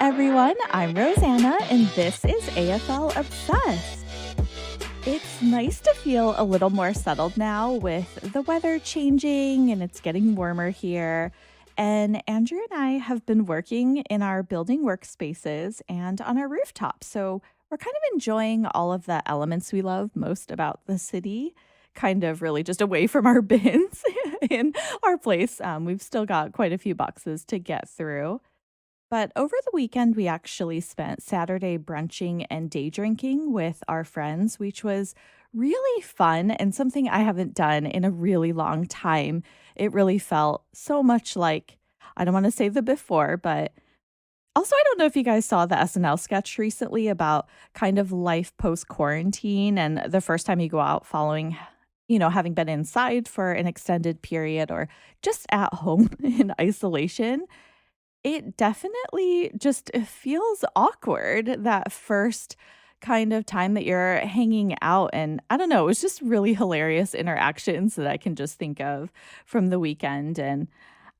everyone. I'm Rosanna, and this is AFL Obsessed. It's nice to feel a little more settled now with the weather changing and it's getting warmer here. And Andrew and I have been working in our building workspaces and on our rooftop. So we're kind of enjoying all of the elements we love most about the city, kind of really just away from our bins in our place. We've still got quite a few boxes to get through. But over the weekend, we actually spent Saturday brunching and day drinking with our friends, which was really fun and something I haven't done in a really long time. It really felt so much like, I don't want to say the before, but also, I don't know if you guys saw the SNL sketch recently about kind of life post quarantine and the first time you go out following, having been inside for an extended period or just at home in isolation. It definitely just feels awkward that first kind of time that you're hanging out, and I don't know, it was just really hilarious interactions that I can just think of from the weekend, and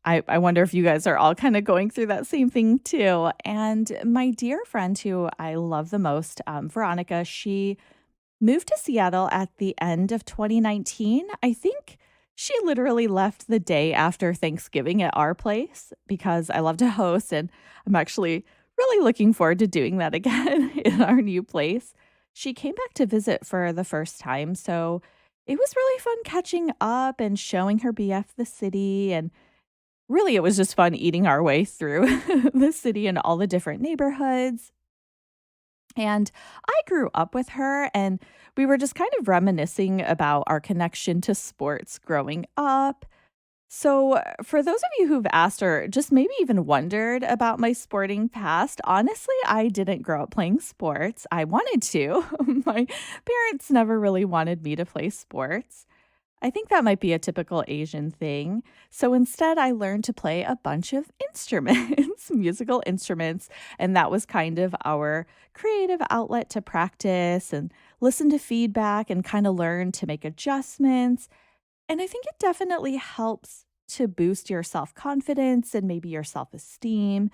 I wonder if you guys are all kinda going through that same thing too, and my dear friend who I love the most, Veronica, she moved to Seattle at the end of 2019. I think she literally left the day after Thanksgiving at our place because I love to host and I'm actually really looking forward to doing that again in our new place. She came back to visit for the first time, so it was really fun catching up and showing her BF the city, and really it was just fun eating our way through the city and all the different neighborhoods. And I grew up with her, and we were just kind of reminiscing about our connection to sports growing up. So, for those of you who've asked or just maybe even wondered about my sporting past, honestly, I didn't grow up playing sports. I wanted to. My parents never really wanted me to play sports. I think that might be a typical Asian thing. So instead, I learned to play a bunch of instruments, musical instruments. And that was kind of our creative outlet to practice and listen to feedback and kind of learn to make adjustments. And I think it definitely helps to boost your self confidence and maybe your self esteem.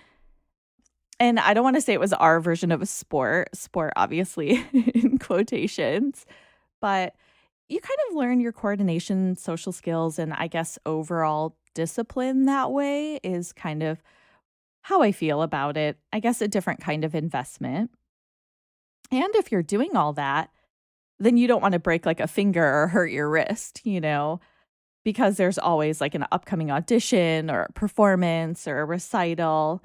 And I don't want to say it was our version of a sport, obviously, in quotations, but you kind of learn your coordination, social skills, and I guess overall discipline that way is kind of how I feel about it. I guess a different kind of investment. And if you're doing all that, then you don't want to break like a finger or hurt your wrist, because there's always like an upcoming audition or a performance or a recital.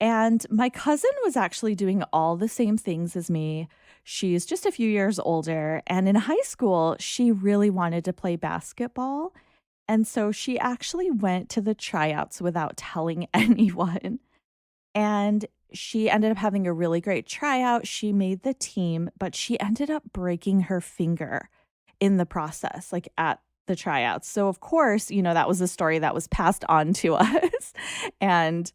And my cousin was actually doing all the same things as me. She's just a few years older. And in high school, she really wanted to play basketball. And so she actually went to the tryouts without telling anyone. And she ended up having a really great tryout. She made the team, but she ended up breaking her finger in the process, like at the tryouts. So, of course, that was a story that was passed on to us. And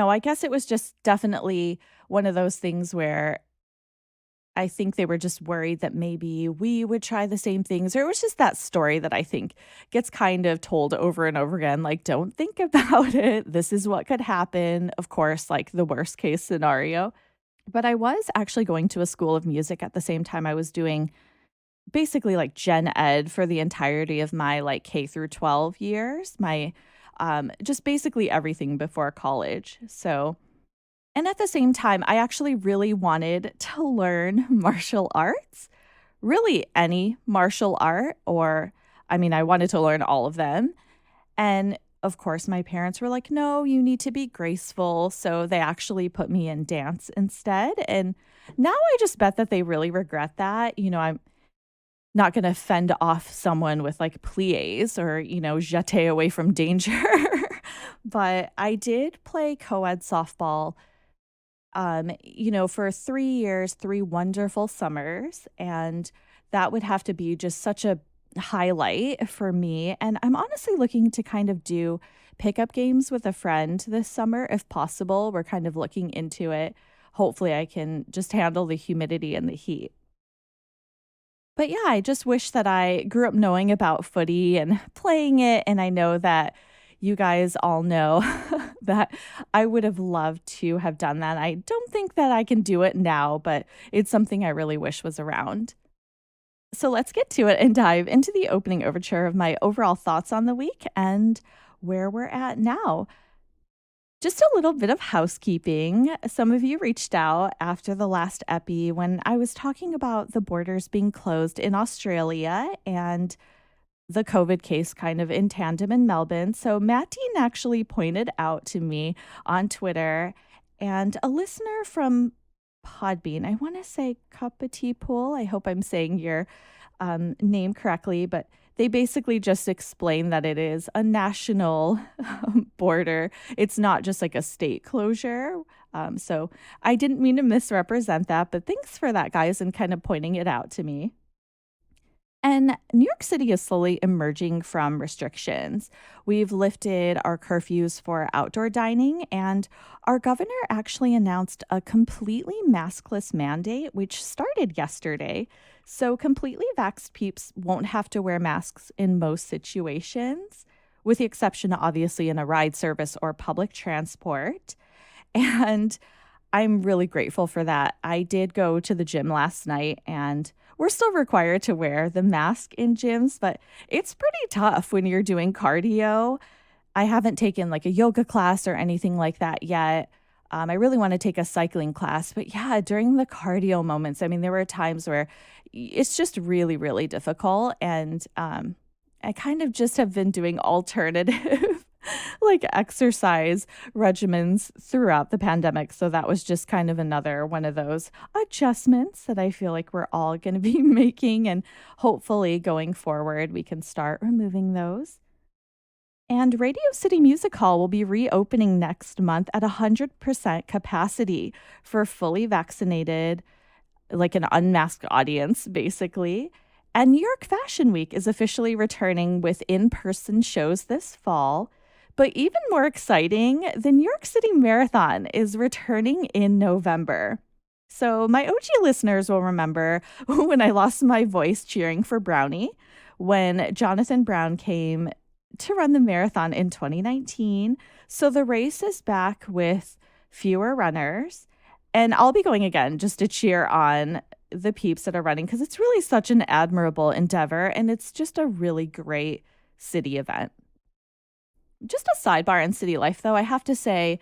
I guess it was just definitely one of those things where I think they were just worried that maybe we would try the same things. Or it was just that story that I think gets kind of told over and over again, like, don't think about it. This is what could happen. Of course, like the worst case scenario. But I was actually going to a school of music at the same time I was doing basically like gen ed for the entirety of my like K through 12 years. My just basically everything before college. So, and at the same time, I actually really wanted to learn martial arts, really any martial art, or I mean, I wanted to learn all of them. And of course, my parents were like, no, you need to be graceful. So they actually put me in dance instead. And now I just bet that they really regret that. I'm not going to fend off someone with like plies or, jeté away from danger. But I did play co-ed softball, for 3 years, 3 wonderful summers. And that would have to be just such a highlight for me. And I'm honestly looking to kind of do pickup games with a friend this summer, if possible. We're kind of looking into it. Hopefully I can just handle the humidity and the heat. But yeah, I just wish that I grew up knowing about footy and playing it. And I know that, You guys all know that I would have loved to have done that. I don't think that I can do it now, but it's something I really wish was around. So let's get to it and dive into the opening overture of my overall thoughts on the week and where we're at now. Just a little bit of housekeeping. Some of you reached out after the last epi when I was talking about the borders being closed in Australia and the COVID case kind of in tandem in Melbourne. So Matt Dean actually pointed out to me on Twitter, and a listener from Podbean, I want to say Cup of Tea Pool. I hope I'm saying your name correctly, but they basically just explain that it is a national border. It's not just like a state closure. So I didn't mean to misrepresent that, but thanks for that, guys, and kind of pointing it out to me. And New York City is slowly emerging from restrictions. We've lifted our curfews for outdoor dining, and our governor actually announced a completely maskless mandate, which started yesterday. So, completely vaxxed peeps won't have to wear masks in most situations, with the exception, obviously, in a ride service or public transport. And I'm really grateful for that. I did go to the gym last night, and we're still required to wear the mask in gyms, but it's pretty tough when you're doing cardio. I haven't taken like a yoga class or anything like that yet. I really want to take a cycling class, but yeah, during the cardio moments, I mean, there were times where it's just really, really difficult. And I kind of just have been doing alternative like exercise regimens throughout the pandemic. So that was just kind of another one of those adjustments that I feel like we're all going to be making. And hopefully going forward, we can start removing those. And Radio City Music Hall will be reopening next month at 100% capacity for fully vaccinated, like an unmasked audience, basically. And New York Fashion Week is officially returning with in-person shows this fall. But even more exciting, the New York City Marathon is returning in November. So my OG listeners will remember when I lost my voice cheering for Brownie, when Jonathan Brown came to run the marathon in 2019. So the race is back with fewer runners. And I'll be going again just to cheer on the peeps that are running because it's really such an admirable endeavor. And it's just a really great city event. Just a sidebar in city life, though, I have to say,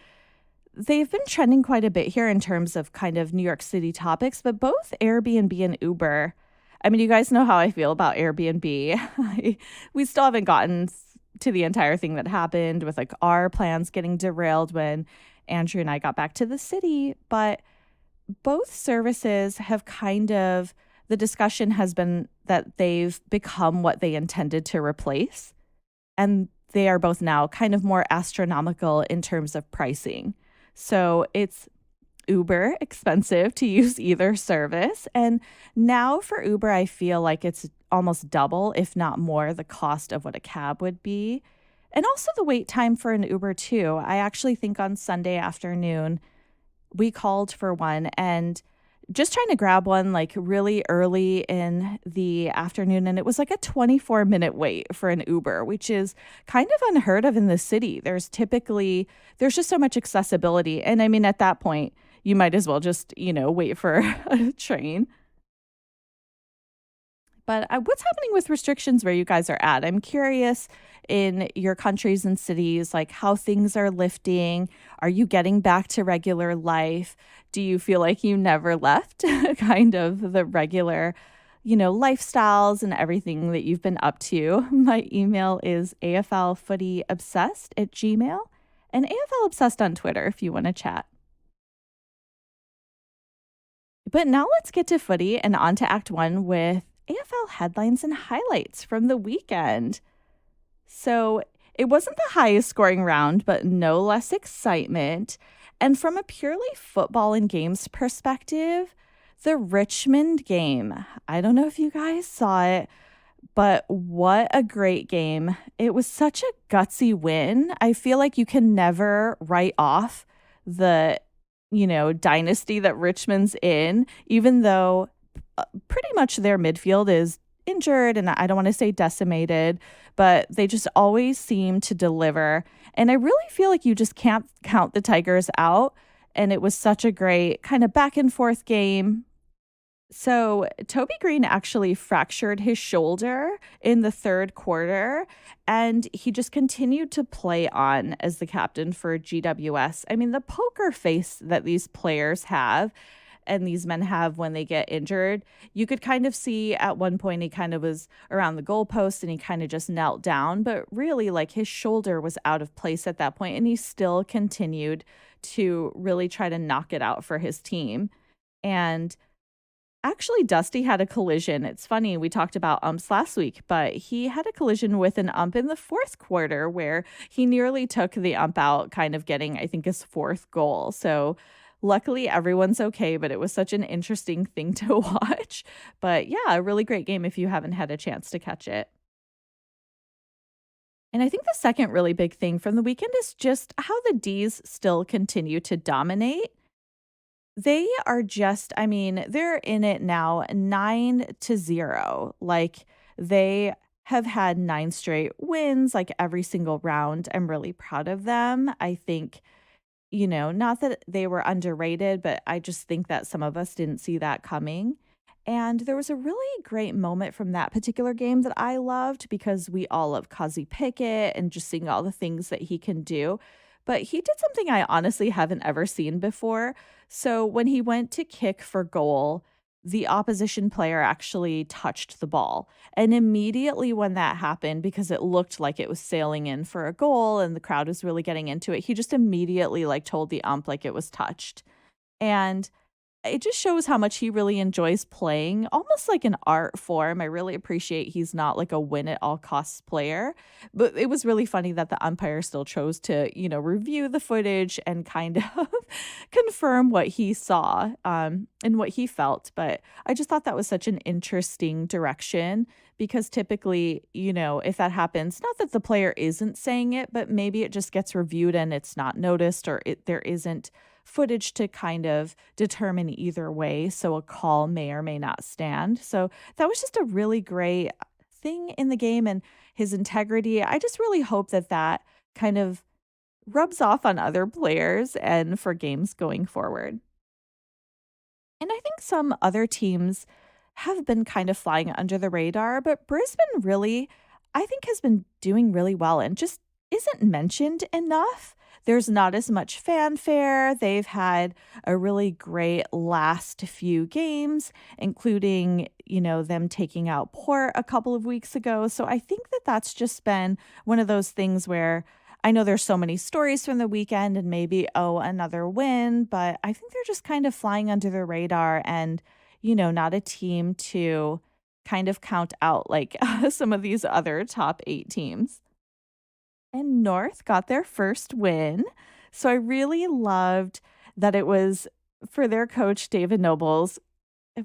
they've been trending quite a bit here in terms of kind of New York City topics, but both Airbnb and Uber. I mean, you guys know how I feel about Airbnb. We still haven't gotten to the entire thing that happened with like our plans getting derailed when Andrew and I got back to the city. But both services have the discussion has been that they've become what they intended to replace. And they are both now kind of more astronomical in terms of pricing. So it's uber expensive to use either service. And now for Uber, I feel like it's almost double, if not more, the cost of what a cab would be. And also the wait time for an Uber too. I actually think on Sunday afternoon, we called for one and just trying to grab one like really early in the afternoon. And it was like a 24-minute wait for an Uber, which is kind of unheard of in the city. There's just so much accessibility. And I mean, at that point, you might as well just, wait for a train. But what's happening with restrictions where you guys are at? I'm curious in your countries and cities, like how things are lifting. Are you getting back to regular life? Do you feel like you never left kind of the regular, lifestyles and everything that you've been up to? My email is aflfootyobsessed@gmail.com and aflobsessed on Twitter if you want to chat. But now let's get to footy and on to Act 1 with AFL headlines and highlights from the weekend. So it wasn't the highest scoring round, but no less excitement. And from a purely football and games perspective, the Richmond game, I don't know if you guys saw it, but what a great game. It was such a gutsy win. I feel like you can never write off the, dynasty that Richmond's in, even though pretty much their midfield is injured, and I don't want to say decimated, but they just always seem to deliver. And I really feel like you just can't count the Tigers out. And it was such a great kind of back and forth game. So, Toby Green actually fractured his shoulder in the third quarter, and he just continued to play on as the captain for GWS. I mean, the poker face that these players have and these men have when they get injured, you could kind of see at one point he kind of was around the goalpost and he kind of just knelt down, but really, like, his shoulder was out of place at that point, and he still continued to really try to knock it out for his team. And actually, Dusty had a collision. It's funny, we talked about umps last week, but he had a collision with an ump in the fourth quarter where he nearly took the ump out, kind of getting, I think, his fourth goal. So luckily, everyone's okay, but it was such an interesting thing to watch. But yeah, a really great game if you haven't had a chance to catch it. And I think the second really big thing from the weekend is just how the D's still continue to dominate. They are just, I mean, they're in it now 9-0. Like, they have had 9 straight wins, like, every single round. I'm really proud of them. I think, not that they were underrated, but I just think that some of us didn't see that coming. And there was a really great moment from that particular game that I loved because we all love Kazi Pickett and just seeing all the things that he can do. But he did something I honestly haven't ever seen before. So when he went to kick for goal, the opposition player actually touched the ball. And immediately when that happened, because it looked like it was sailing in for a goal and the crowd was really getting into it, he just immediately like told the ump like it was touched. And it just shows how much he really enjoys playing, almost like an art form. I really appreciate he's not like a win at all costs player. But it was really funny that the umpire still chose to, review the footage and kind of confirm what he saw and what he felt. But I just thought that was such an interesting direction because typically, if that happens, not that the player isn't saying it, but maybe it just gets reviewed and it's not noticed or there isn't footage to kind of determine either way. So a call may or may not stand. So that was just a really great thing in the game and his integrity. I just really hope that that kind of rubs off on other players and for games going forward. And I think some other teams have been kind of flying under the radar, but Brisbane really, I think, has been doing really well and just isn't mentioned enough. There's not as much fanfare. They've had a really great last few games, including, them taking out Port a couple of weeks ago. So I think that that's just been one of those things where I know there's so many stories from the weekend and maybe, oh, another win, but I think they're just kind of flying under the radar and, not a team to kind of count out like some of these other top 8 teams. And North got their first win. So I really loved that it was for their coach, David Nobles.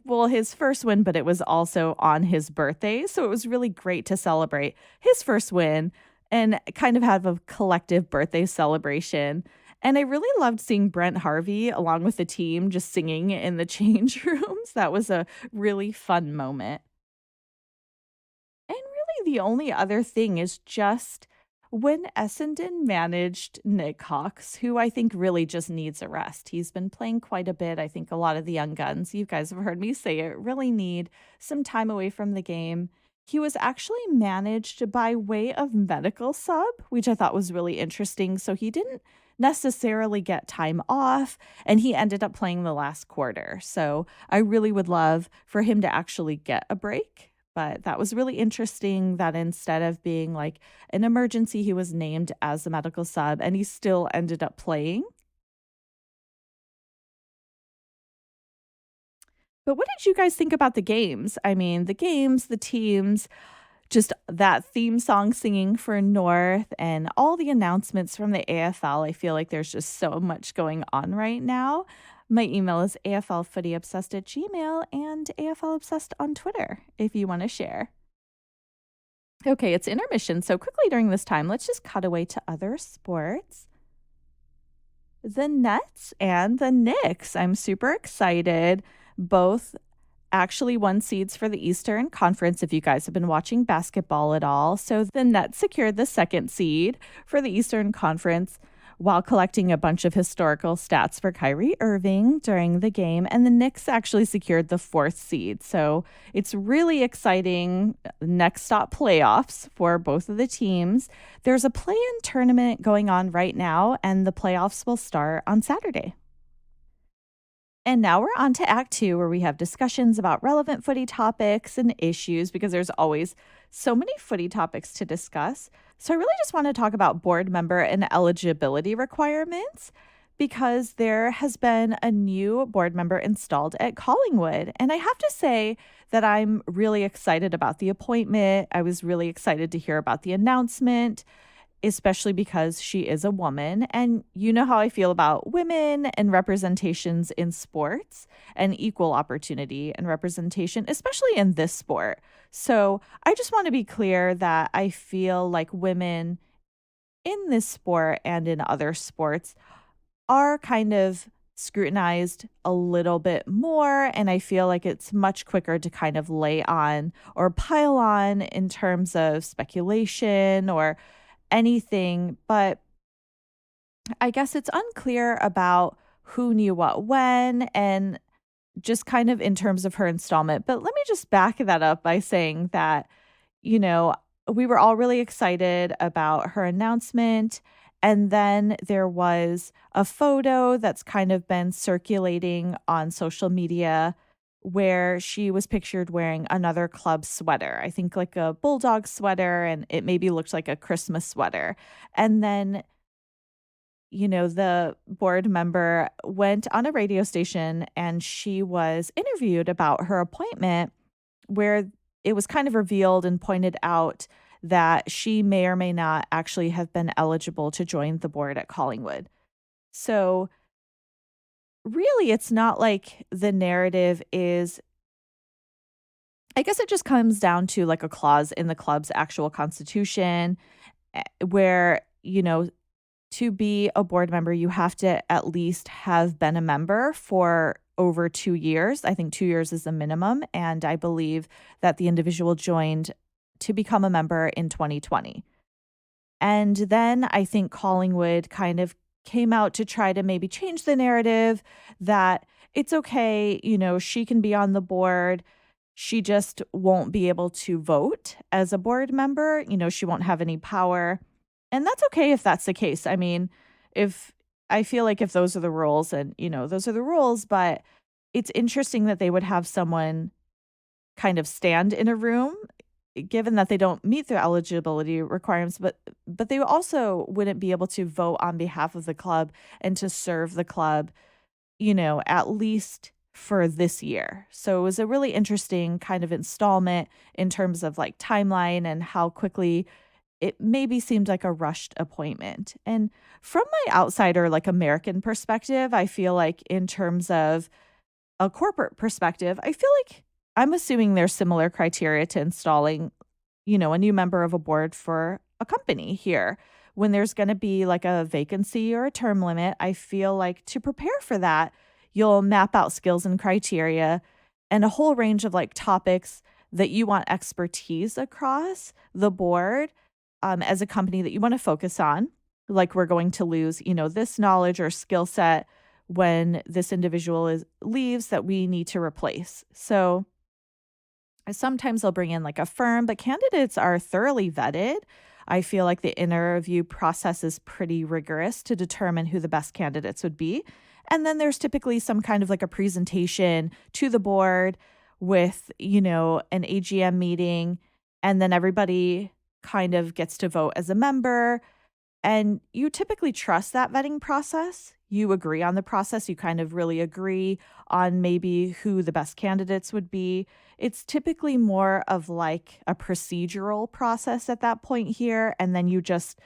Well, his first win, but it was also on his birthday. So it was really great to celebrate his first win and kind of have a collective birthday celebration. And I really loved seeing Brent Harvey along with the team just singing in the change rooms. That was a really fun moment. And really, the only other thing is just when Essendon managed Nick Hawks, who I think really just needs a rest. He's been playing quite a bit. I think a lot of the young guns, you guys have heard me say it, really need some time away from the game. He was actually managed by way of medical sub, which I thought was really interesting. So he didn't necessarily get time off, and he ended up playing the last quarter. So I really would love for him to actually get a break. But that was really interesting that instead of being like an emergency, he was named as a medical sub and he still ended up playing. But what did you guys think about the games? I mean, the games, the teams, just that theme song singing for North and all the announcements from the AFL. I feel like there's just so much going on right now. My email is aflfootyobsessed@gmail and aflobsessed on Twitter if you want to share. Okay, it's intermission. So quickly during this time, let's just cut away to other sports. The Nets and the Knicks. I'm super excited. Both actually won seeds for the Eastern Conference if you guys have been watching basketball at all. So the Nets secured the second seed for the Eastern Conference while collecting a bunch of historical stats for Kyrie Irving during the game. And the Knicks actually secured the fourth seed. So it's really exciting next stop playoffs for both of the teams. There's a play in tournament going on right now, and the playoffs will start on Saturday. And now we're on to Act Two, where we have discussions about relevant footy topics and issues because there's always so many footy topics to discuss. So I really just want to talk about board member and eligibility requirements because there has been a new board member installed at Collingwood. And I have to say that I'm really excited about the appointment. I was really excited to hear about the announcement, especially because she is a woman. And you know how I feel about women and representations in sports and equal opportunity and representation, especially in this sport. So I just want to be clear that I feel like women in this sport and in other sports are kind of scrutinized a little bit more. And I feel like it's much quicker to kind of lay on or pile on in terms of speculation or anything, but I guess it's unclear about who knew what when and just kind of in terms of her installment. But let me just back that up by saying that, you know, we were all really excited about her announcement. And then there was a photo that's kind of been circulating on social media where she was pictured wearing another club sweater. I think like a bulldog sweater, and it maybe looked like a Christmas sweater. And then, the board member went on a radio station and she was interviewed about her appointment, where it was kind of revealed and pointed out that she may or may not actually have been eligible to join the board at Collingwood. So, really, it's not like the narrative is, I guess it just comes down to like a clause in the club's actual constitution where, to be a board member, you have to at least have been a member for over 2 years. I think 2 years is the minimum. And I believe that the individual joined to become a member in 2020. And then I think Collingwood kind of came out to try to maybe change the narrative that it's okay, she can be on the board. She just won't be able to vote as a board member. She won't have any power. And that's okay if that's the case. I mean, if I feel like if those are the rules and, those are the rules, but it's interesting that they would have someone kind of stand in a room given that they don't meet their eligibility requirements, but they also wouldn't be able to vote on behalf of the club and to serve the club, at least for this year. So it was a really interesting kind of installment in terms of like timeline and how quickly it maybe seemed like a rushed appointment. And from my outsider, like American perspective, I feel like in terms of a corporate perspective, I feel like I'm assuming there's similar criteria to installing, a new member of a board for a company here. When there's going to be like a vacancy or a term limit, I feel like to prepare for that, you'll map out skills and criteria and a whole range of like topics that you want expertise across the board as a company that you want to focus on. Like we're going to lose, this knowledge or skill set when this individual leaves that we need to replace. So sometimes they'll bring in like a firm, but candidates are thoroughly vetted. I feel like the interview process is pretty rigorous to determine who the best candidates would be. And then there's typically some kind of like a presentation to the board with, an AGM meeting, and then everybody kind of gets to vote as a member. And you typically trust that vetting process. You agree on the process. You kind of really agree on maybe who the best candidates would be. It's typically more of like a procedural process at that point here. And then you just,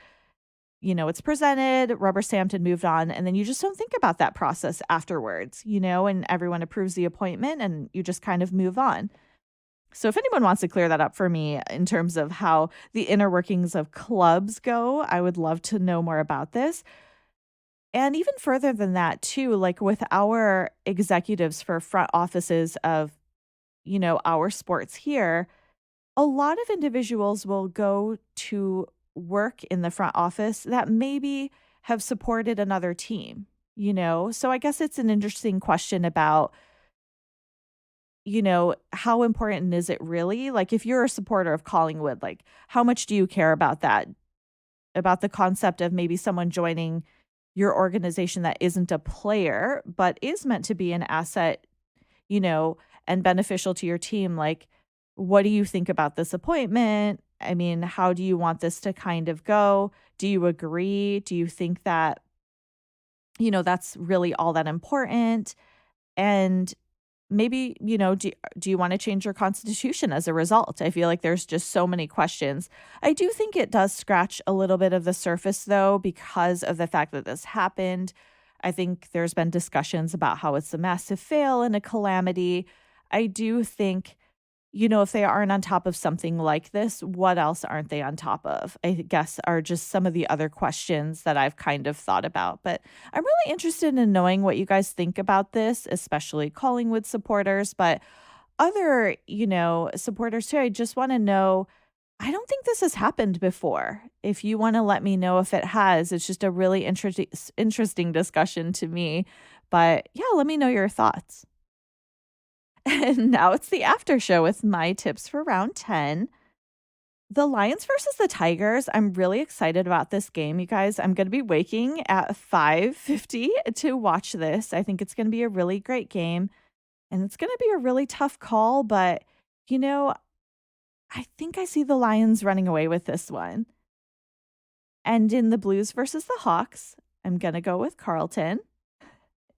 it's presented, rubber stamped and moved on. And then you just don't think about that process afterwards, and everyone approves the appointment and you just kind of move on. So if anyone wants to clear that up for me in terms of how the inner workings of clubs go, I would love to know more about this. And even further than that, too, like with our executives for front offices of our sports here, a lot of individuals will go to work in the front office that maybe have supported another team. So I guess it's an interesting question about, how important is it really? Like, if you're a supporter of Collingwood, like, how much do you care about that? About the concept of maybe someone joining your organization that isn't a player, but is meant to be an asset, you know, and beneficial to your team. Like, what do you think about this appointment? I mean, how do you want this to kind of go? Do you agree? Do you think that, that's really all that important? And maybe, do you want to change your constitution as a result? I feel like there's just so many questions. I do think it does scratch a little bit of the surface, though, because of the fact that this happened. I think there's been discussions about how it's a massive fail and a calamity. I do think, if they aren't on top of something like this, what else aren't they on top of? I guess are just some of the other questions that I've kind of thought about. But I'm really interested in knowing what you guys think about this, especially Collingwood supporters, but other, supporters too. I just want to know. I don't think this has happened before. If you want to let me know if it has, it's just a really interesting discussion to me. But yeah, let me know your thoughts. And now it's the after show with my tips for round 10. The Lions versus the Tigers. I'm really excited about this game, you guys. I'm going to be waking at 5:50 to watch this. I think it's going to be a really great game, and it's going to be a really tough call, but you know, I think I see the Lions running away with this one. And in the Blues versus the Hawks, I'm going to go with Carlton.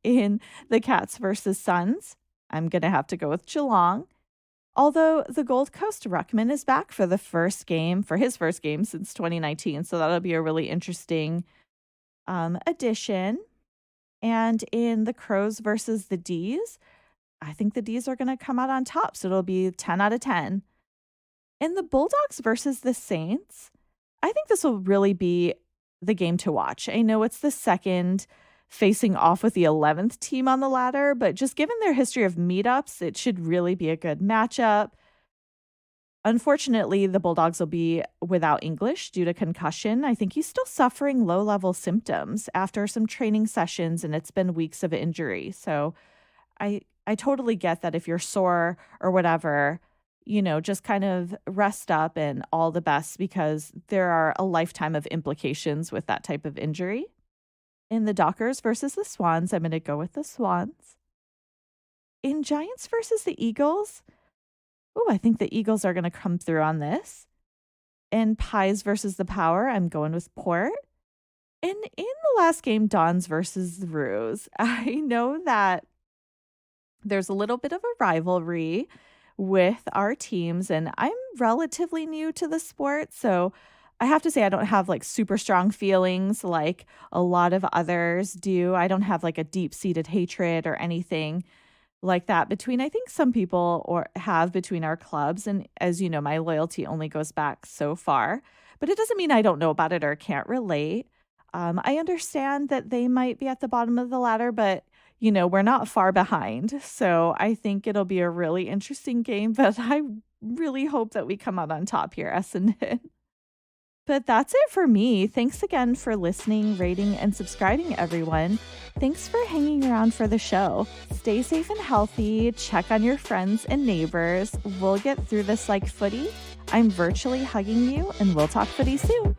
In the Cats versus Suns, I'm going to have to go with Geelong. Although the Gold Coast Ruckman is back for his first game since 2019. So that'll be a really interesting addition. And in the Crows versus the Dees, I think the Dees are going to come out on top. So it'll be 10 out of 10. In the Bulldogs versus the Saints, I think this will really be the game to watch. I know it's the second facing off with the 11th team on the ladder, but just given their history of meetups, it should really be a good matchup. Unfortunately, the Bulldogs will be without English due to concussion. I think he's still suffering low-level symptoms after some training sessions, and it's been weeks of injury. So I totally get that if you're sore or whatever, just kind of rest up and all the best, because there are a lifetime of implications with that type of injury. In the Dockers versus the Swans, I'm going to go with the Swans. In Giants versus the Eagles, I think the Eagles are going to come through on this. In Pies versus the Power, I'm going with Port. And in the last game, Dons versus the Roos, I know that there's a little bit of a rivalry with our teams, and I'm relatively new to the sport, so I have to say I don't have like super strong feelings like a lot of others do. I don't have like a deep-seated hatred or anything like that between, I think some people have between our clubs. And as you know, my loyalty only goes back so far, but it doesn't mean I don't know about it or can't relate. I understand that they might be at the bottom of the ladder, but we're not far behind. So I think it'll be a really interesting game, but I really hope that we come out on top here, Essendon. But that's it for me. Thanks again for listening, rating, and subscribing, everyone. Thanks for hanging around for the show. Stay safe and healthy. Check on your friends and neighbors. We'll get through this like footy. I'm virtually hugging you, and we'll talk footy soon.